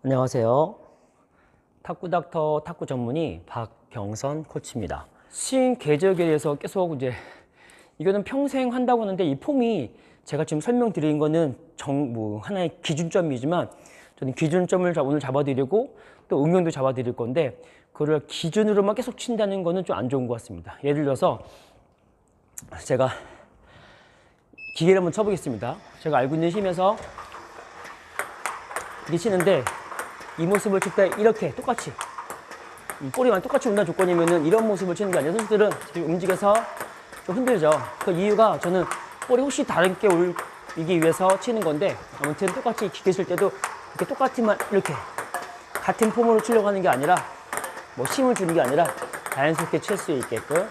안녕하세요. 탁구닥터 탁구 전문의 박경선 코치입니다. 스윙 궤적에 대해서 계속 이거는 평생 한다고 하는데 이 폼이 제가 지금 설명드린 거는 하나의 기준점이지만 저는 기준점을 오늘 잡아드리고 또 응용도 잡아드릴 건데 그걸 기준으로만 계속 친다는 거는 좀 안 좋은 것 같습니다. 예를 들어서 제가 기계를 한번 쳐보겠습니다. 제가 알고 있는 힘에서 이렇게 치는데 이 모습을 칠 때 이렇게 똑같이 볼이만 똑같이 온다는 조건이면은 이런 모습을 치는 게 아니라 선수들은 움직여서 좀 흔들죠. 그 이유가 저는 볼이 혹시 다르게 올리기 위해서 치는 건데 아무튼 똑같이 기계 칠 때도 이렇게 똑같이만 이렇게 같은 폼으로 치려고 하는 게 아니라 뭐 힘을 주는 게 아니라 자연스럽게 칠 수 있게끔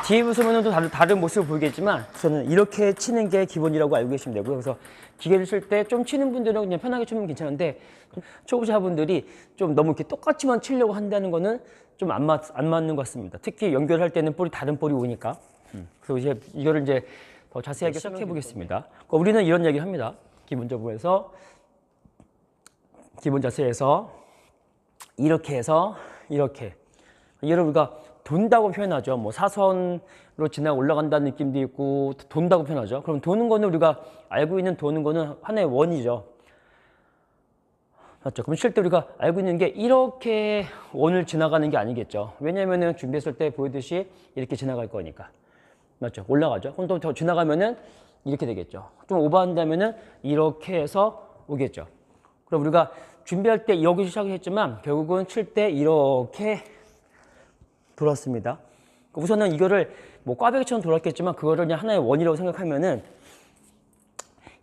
뒤에 보시면 또 다른 모습을 보이겠지만 저는 이렇게 치는 게 기본이라고 알고 계시면 되고요. 그래서 기계를 칠 때 좀 치는 분들은 그냥 편하게 치면 괜찮은데 초보자분들이 좀 너무 이렇게 똑같이만 치려고 한다는 거는 좀 안 맞는 것 같습니다. 특히 연결할 때는 다른 볼이 오니까. 그래서 이거를 더 자세하게 시작해 보겠습니다. 우리는 이런 얘기를 합니다. 기본적으로 해서 기본 자세에서 이렇게 해서 이렇게 이를 우리가 돈다고 표현하죠. 뭐 사선으로 지나 올라간다는 느낌도 있고 돈다고 표현하죠. 그럼 도는 거는 우리가 알고 있는 도는 거는 하나의 원이죠. 맞죠? 그럼 칠 때 우리가 알고 있는 게 이렇게 원을 지나가는 게 아니겠죠. 왜냐면은 준비했을 때 보이듯이 이렇게 지나갈 거니까. 맞죠? 올라가죠. 그럼 또 더 지나가면은 이렇게 되겠죠. 좀 오버한다면은 이렇게 해서 오겠죠. 그럼 우리가 준비할 때 여기서 시작을 했지만 결국은 칠 때 이렇게 돌았습니다. 우선은 이거를 뭐 꽈배기처럼 돌았겠지만 그거를 그냥 하나의 원이라고 생각하면은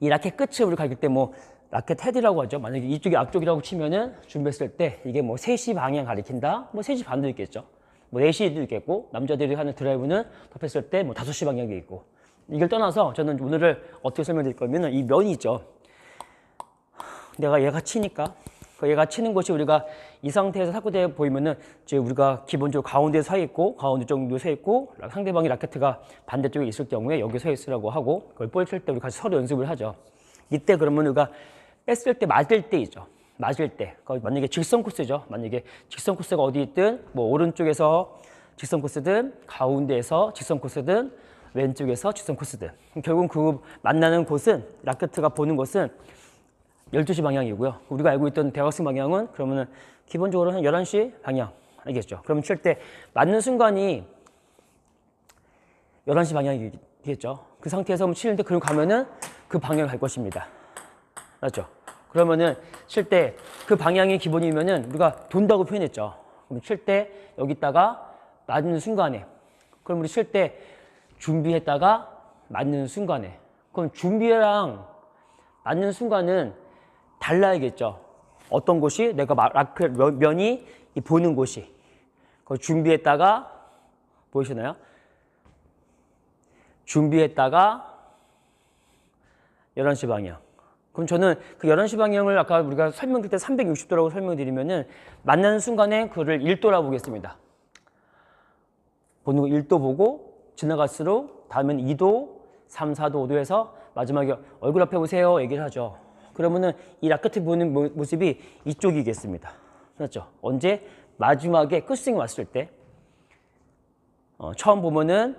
이 라켓 끝을 우리 가릴 때 뭐 라켓 헤드라고 하죠. 만약에 이쪽이 앞쪽이라고 치면은 준비했을 때 이게 뭐 3시 방향 가리킨다. 뭐 3시 반도 있겠죠. 뭐 4시도 있겠고 남자들이 하는 드라이브는 덮였을 때 뭐 5시 방향이 있고 이걸 떠나서 저는 오늘을 어떻게 설명드릴 거면은 이 면이 있죠. 내가 얘가 치니까 얘가 치는 곳이 우리가 이 상태에서 탁구대에 보이면은 이제 우리가 기본적으로 가운데에 서 있고 가운데 정도 서 있고 상대방이 라켓가 반대쪽에 있을 경우에 여기 서 있으라고 하고 그걸 볼 칠 때 우리 같이 서로 연습을 하죠. 이때 그러면 우리가 뺐을 때 맞을 때이죠. 맞을 때 만약에 직선 코스죠. 만약에 직선 코스가 어디 있든 뭐 오른쪽에서 직선 코스든 가운데에서 직선 코스든 왼쪽에서 직선 코스든 결국 그 만나는 곳은 라켓가 보는 곳은 12시 방향이고요. 우리가 알고 있던 대각선 방향은 그러면은 기본적으로 한 11시 방향 알겠죠? 그러면 칠 때 맞는 순간이 11시 방향이겠죠? 그 상태에서 치는데 그럼 가면은 그 방향을 갈 것입니다. 맞죠? 그러면은 칠 때 그 방향이 기본이면은 우리가 돈다고 표현했죠. 그럼 칠 때 여기다가 맞는 순간에 그럼 우리 칠 때 준비했다가 맞는 순간에 그럼 준비랑 맞는 순간은 달라야겠죠. 어떤 곳이 내가 라켓 면이 보는 곳이 그걸 준비했다가 보이시나요? 준비했다가 11시 방향. 그럼 저는 그 11시 방향을 아까 우리가 설명드릴 때 360도라고 설명드리면은 만나는 순간에 그를 1도라고 보겠습니다. 보는 거 1도 보고 지나갈수록 다음엔 2도, 3, 4도, 5도 해서 마지막에 얼굴 앞에 보세요 얘기를 하죠. 그러면은 이 라켓을 보는 모습이 이쪽이겠습니다. 맞죠? 언제? 마지막에 끝스윙 왔을 때 처음 보면은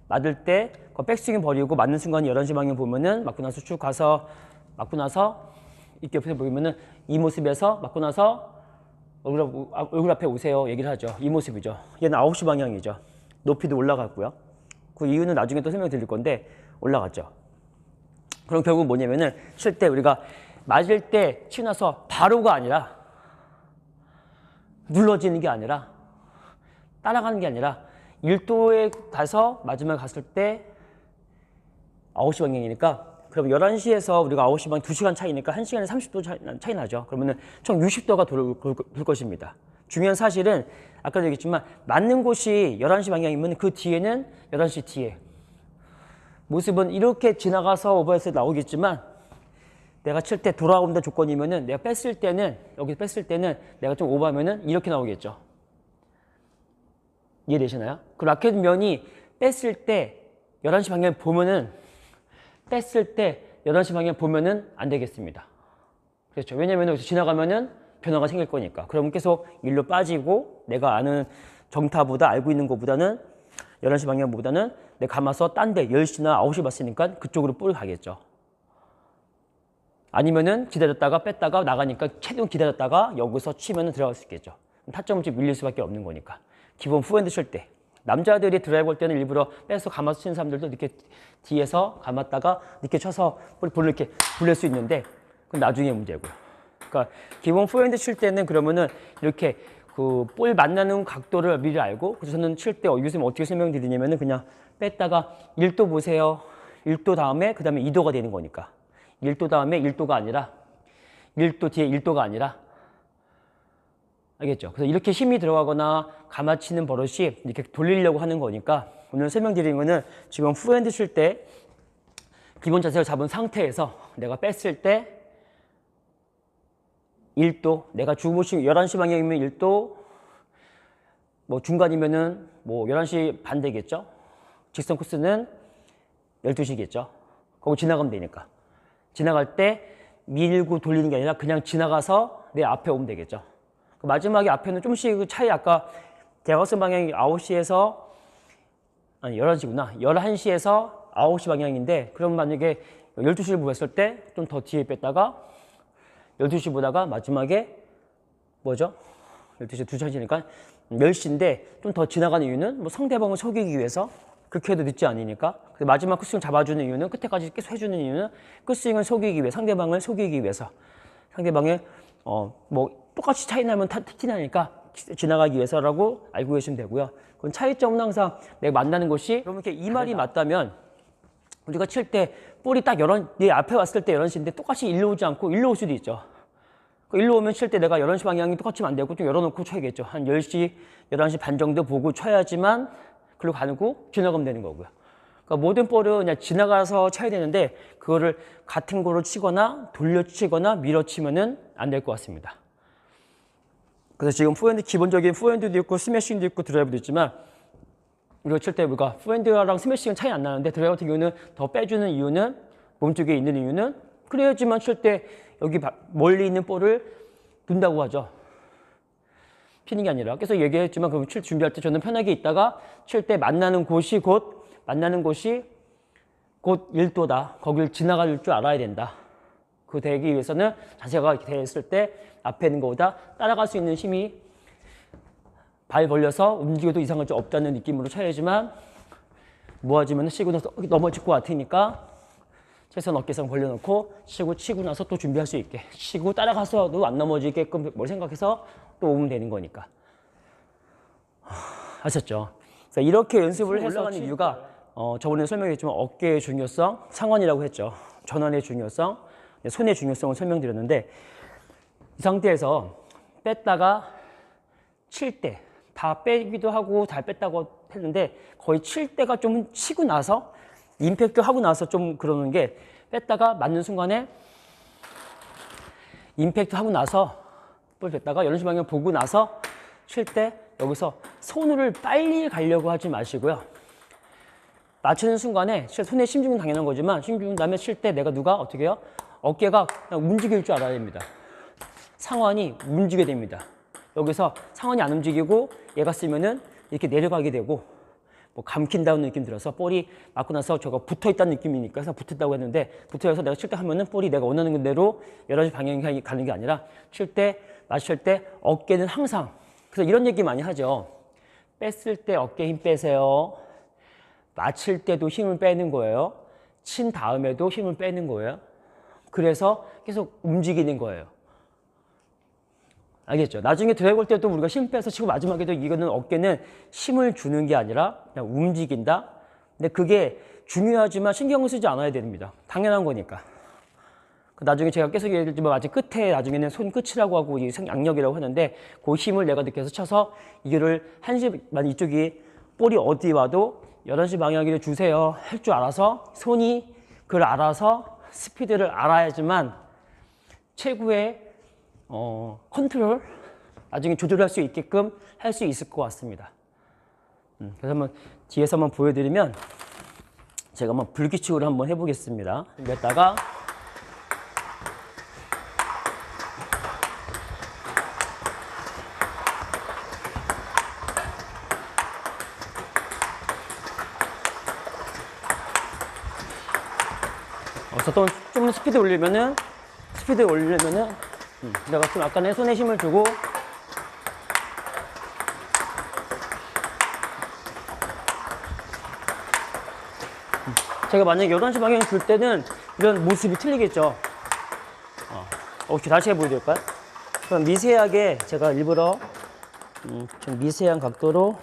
맞을 때 백스윙 버리고 맞는 순간 11시 방향 보면은 맞고 나서 쭉 가서 맞고 나서 이렇게 옆에서 보면은 이 모습에서 맞고 나서 얼굴 앞에 오세요 얘기를 하죠. 이 모습이죠. 얘는 9시 방향이죠. 높이도 올라갔고요. 그 이유는 나중에 또 설명드릴 건데 올라갔죠. 그럼 결국 뭐냐면은 칠 때 우리가 맞을 때 치고 나서 바로가 아니라 눌러지는 게 아니라 따라가는 게 아니라 1도에 가서 마지막에 갔을 때 9시 방향이니까 그럼 11시에서 우리가 9시 방향 2시간 차이니까 1시간에 30도 차이 나죠. 그러면은 총 60도가 돌 것입니다. 중요한 사실은 아까도 얘기했지만 맞는 곳이 11시 방향이면 그 뒤에는 11시 뒤에 모습은 이렇게 지나가서 오버해서 나오겠지만 내가 칠 때 돌아온다 조건이면은 내가 뺐을 때는 여기 뺐을 때는 내가 좀 오버하면은 이렇게 나오겠죠. 이해되시나요? 그 라켓 면이 뺐을 때 11시 방향 보면은 뺐을 때 11시 방향 보면은 안 되겠습니다. 그렇죠. 왜냐면 여기서 지나가면은 변화가 생길 거니까. 그러면 계속 일로 빠지고 내가 아는 정타보다 알고 있는 것보다는 11시 방향보다는 내가 감아서 딴 데 10시나 9시 봤으니까 그쪽으로 볼이 가겠죠. 아니면은 기다렸다가 뺐다가 나가니까 최대한 기다렸다가 여기서 치면은 들어갈 수 있겠죠. 타점을 좀 밀릴 수밖에 없는 거니까. 기본 후핸드 칠 때. 남자들이 드라이브 할 때는 일부러 빼서 감아서 치는 사람들도 이렇게 뒤에서 감았다가 이렇게 쳐서 볼을 이렇게 불릴 수 있는데 그건 나중에 문제고요. 그러니까 기본 후핸드 칠 때는 그러면은 이렇게 그 볼 만나는 각도를 미리 알고 그래서 저는 칠 때 요즘 어떻게 설명드리냐면은 그냥 뺐다가 1도 보세요. 1도 다음에 그 다음에 2도가 되는 거니까 1도 다음에 1도가 아니라 1도 뒤에 1도가 아니라 알겠죠? 그래서 이렇게 힘이 들어가거나 감아치는 버릇이 이렇게 돌리려고 하는 거니까 오늘 설명드리는 거는 지금 후핸드 칠 때 기본 자세를 잡은 상태에서 내가 뺐을 때 1도, 내가 주무시 11시 방향이면 1도, 뭐 중간이면은 뭐 11시 반대겠죠? 직선 코스는 12시겠죠? 거기 지나가면 되니까. 지나갈 때 밀고 돌리는 게 아니라 그냥 지나가서 내 앞에 오면 되겠죠? 마지막에 앞에는 좀씩 그 차이 아까 대각선 방향이 9시에서 아니 11시구나. 11시에서 9시 방향인데 그럼 만약에 12시를 보았을 때 좀 더 뒤에 뺐다가 12시 보다가 마지막에 뭐죠? 12시 2시니까 10시인데 좀 더 지나가는 이유는 뭐 상대방을 속이기 위해서 그렇게 해도 늦지 않으니까 마지막 끝스윙 잡아주는 이유는 끝에까지 계속 해주는 이유는 끝스윙을 속이기 위해 상대방을 속이기 위해서 상대방의 뭐 똑같이 차이 나면 티 나니까 지나가기 위해서라고 알고 계시면 되고요. 그건 차이점은 항상 내가 만나는 곳이 그러면 이렇게 이 말이 맞다면 우리가 칠 때 볼이 딱 네 앞에 왔을 때 11시인데 똑같이 일로 오지 않고 일로 올 수도 있죠. 일로 오면 칠 때 내가 11시 방향이 똑같이 안 되고 좀 열어놓고 쳐야겠죠. 한 10시, 11시 반 정도 보고 쳐야지만 글로 가고 지나가면 되는 거고요. 그러니까 모든 볼은 그냥 지나가서 쳐야 되는데 그거를 같은 거로 치거나 돌려치거나 밀어치면은 안 될 것 같습니다. 그래서 지금 후핸드 기본적인 후핸드도 있고 스매싱도 있고 드라이브도 있지만 우리가 칠 때 우리가 후핸드랑 스매싱은 차이 안 나는데 드라이브 같은 경우는 더 빼주는 이유는 몸쪽에 있는 이유는 그래야지만 칠 때 여기 멀리 있는 볼을 둔다고 하죠. 피는 게 아니라 계속 얘기했지만 그럼 칠 준비할 때 저는 편하게 있다가 칠 때 만나는 곳이 곧 1도다. 거길 지나갈 줄 알아야 된다. 그 되기 위해서는 자세가 이렇게 되어 있을 때 앞에 있는 것보다 따라갈 수 있는 힘이 발 벌려서 움직여도 이상할 점 없다는 느낌으로 쳐야지만 모아지면 치고 나서 넘어질 것 같으니까 최선 어깨선 벌려놓고 치고 나서 또 준비할 수 있게 치고 따라가서도 안 넘어지게끔 뭘 생각해서 또 오면 되는 거니까 아셨죠? 그래서 이렇게 연습을 해서 올라가는 이유가 저번에 설명했지만 어깨의 중요성, 상완이라고 했죠. 전환의 중요성, 손의 중요성을 설명드렸는데 이 상태에서 뺐다가 칠 때 다 빼기도 하고 잘 뺐다고 했는데 거의 칠 때가 좀 치고 나서 임팩트 하고 나서 좀 그러는 게 뺐다가 맞는 순간에 임팩트 하고 나서 볼 뺐다가 11시 방향 보고 나서 칠 때 여기서 손을 빨리 가려고 하지 마시고요. 맞추는 순간에 손의 심중은 당연한 거지만 심중 다음에 칠 때 내가 누가 어떻게 해요? 어깨가 그냥 움직일 줄 알아야 됩니다. 상완이 움직여야 됩니다. 여기서 상완이 안 움직이고 얘가 쓰면은 이렇게 내려가게 되고 뭐 감긴다는 느낌 들어서 볼이 맞고 나서 저거 붙어있다는 느낌이니까 그래서 붙었다고 했는데 붙어서 내가 칠 때 하면은 볼이 내가 원하는 대로 11시 방향이 가는 게 아니라 칠 때 맞출 때 어깨는 항상 그래서 이런 얘기 많이 하죠. 뺐을 때 어깨 힘 빼세요. 맞출 때도 힘을 빼는 거예요. 친 다음에도 힘을 빼는 거예요. 그래서 계속 움직이는 거예요. 알겠죠? 나중에 드라이브 할 때도 우리가 힘 빼서 치고 마지막에도 이거는 어깨는 힘을 주는 게 아니라 그냥 움직인다. 근데 그게 중요하지만 신경을 쓰지 않아야 됩니다. 당연한 거니까. 나중에 제가 계속 얘기했지만 아직 끝에 나중에는 손 끝이라고 하고 양력이라고 하는데 그 힘을 내가 느껴서 쳐서 이거를 한시만 이쪽이 볼이 어디 와도 11시 방향으로 주세요 할 줄 알아서 손이 그걸 알아서 스피드를 알아야지만 최고의 컨트롤 나중에 조절할 수 있게끔 할 수 있을 것 같습니다. 그래서 한번 뒤에서 한번 보여드리면 제가 한번 불규칙으로 한번 해보겠습니다. 준비했다가 그래서 좀 스피드 올리면은 내가 좀 약간의 손에 힘을 주고 제가 만약에 11시 방향 줄 때는 이런 모습이 틀리겠죠. 오케이, 다시 해보여드릴까요? 그럼 미세하게 제가 일부러 좀 미세한 각도로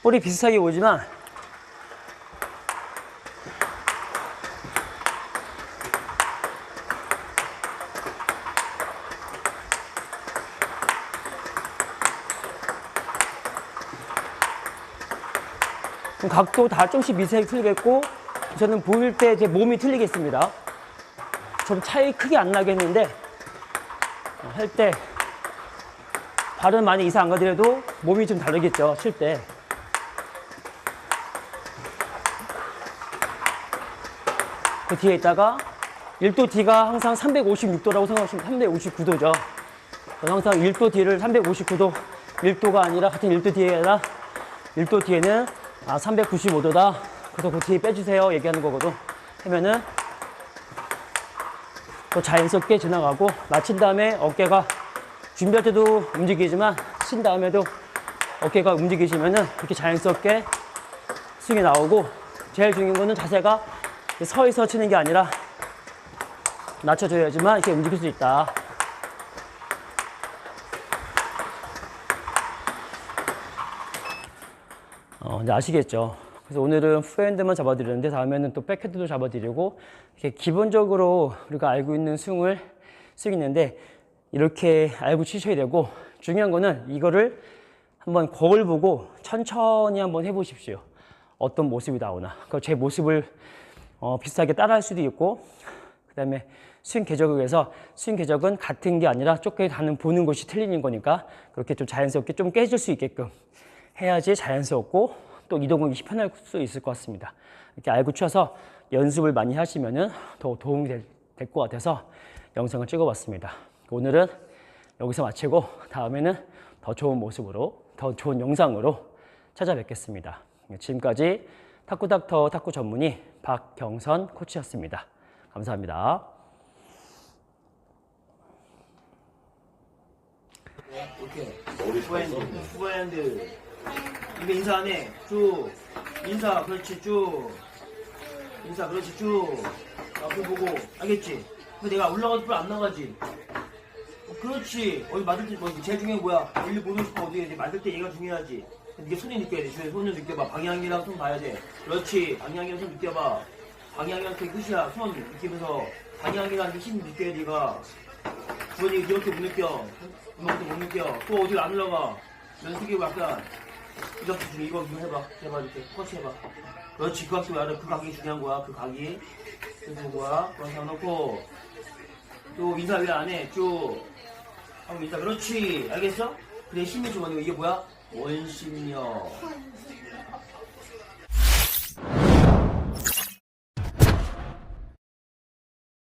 볼이 비슷하게 오지만 각도 다 조금씩 미세하게 틀리겠고 저는 보일 때 제 몸이 틀리겠습니다. 좀 차이 크게 안 나겠는데 할 때 발은 많이 이상 안 가더라도 몸이 좀 다르겠죠. 칠 때. 그 뒤에 있다가 1도 D가 항상 356도라고 생각하시면 359도죠. 항상 1도 D를 359도 1도가 아니라 같은 1도 D에다 1도 D에는 395도다. 그래서 그 뒤에 빼주세요. 얘기하는 거거든. 하면은 또 자연스럽게 지나가고 마친 다음에 어깨가 준비할 때도 움직이지만 친 다음에도 어깨가 움직이시면은 이렇게 자연스럽게 스윙이 나오고 제일 중요한 거는 자세가 서 있어 치는 게 아니라 낮춰줘야지만 이렇게 움직일 수 있다. 이제 아시겠죠? 그래서 오늘은 프로핸드만 잡아드리는데 다음에는 또 백핸드도 잡아드리고 이렇게 기본적으로 우리가 알고 있는 스윙을 쓰겠는데 이렇게 알고 치셔야 되고 중요한 거는 이거를 한번 거울 보고 천천히 한번 해보십시오. 어떤 모습이 나오나. 제 모습을 비슷하게 따라 할 수도 있고 그 다음에 스윙 궤적에서 스윙 궤적은 같은 게 아니라 조금 다는 보는 것이 틀리는 거니까 그렇게 좀 자연스럽게 좀 깨질 수 있게끔 해야지 자연스럽고 또 이동이 편할 수 있을 것 같습니다. 이렇게 알고 쳐서 연습을 많이 하시면은 더 도움이 될 것 같아서 영상을 찍어봤습니다. 오늘은 여기서 마치고 다음에는 더 좋은 모습으로 더 좋은 영상으로 찾아뵙겠습니다. 지금까지 탁구닥터 탁구 전문의 박경선 코치였습니다. 감사합니다. 오케이. 후바핸드. 이거 인사 안 해. 쭉. 인사, 그렇지, 쭉. 인사, 그렇지, 쭉. 앞을 보고. 알겠지? 근데 내가 올라가도 볼 안 나가지? 그렇지. 어디 맞을 때, 제일 중요한 거야. 일리 보고 싶어. 어디 맞을 때 얘가 중요하지. 이게 손이 느껴야 돼. 주변에 손을 느껴봐. 방향이랑 손 봐야 돼. 그렇지. 방향이랑 손 느껴봐. 방향이랑 그게 끝이야. 손 느끼면서. 방향이랑 힘 느껴야 돼, 네가. 주변이 이렇게 못 느껴. 이렇게 못 느껴. 또 어디를 안 올라가. 연습이 약간. 이거 해봐. 이렇게 터치 해봐. 그렇지. 그 각도 알아. 그 각이 중요한 거야. 그 각이. 그래서 뭐야. 그런 상 놓고. 또 인사 왜 안 해? 쭉. 하고 인사. 그렇지. 알겠어? 그래, 힘이 좋아. 이게 뭐야? 원심력.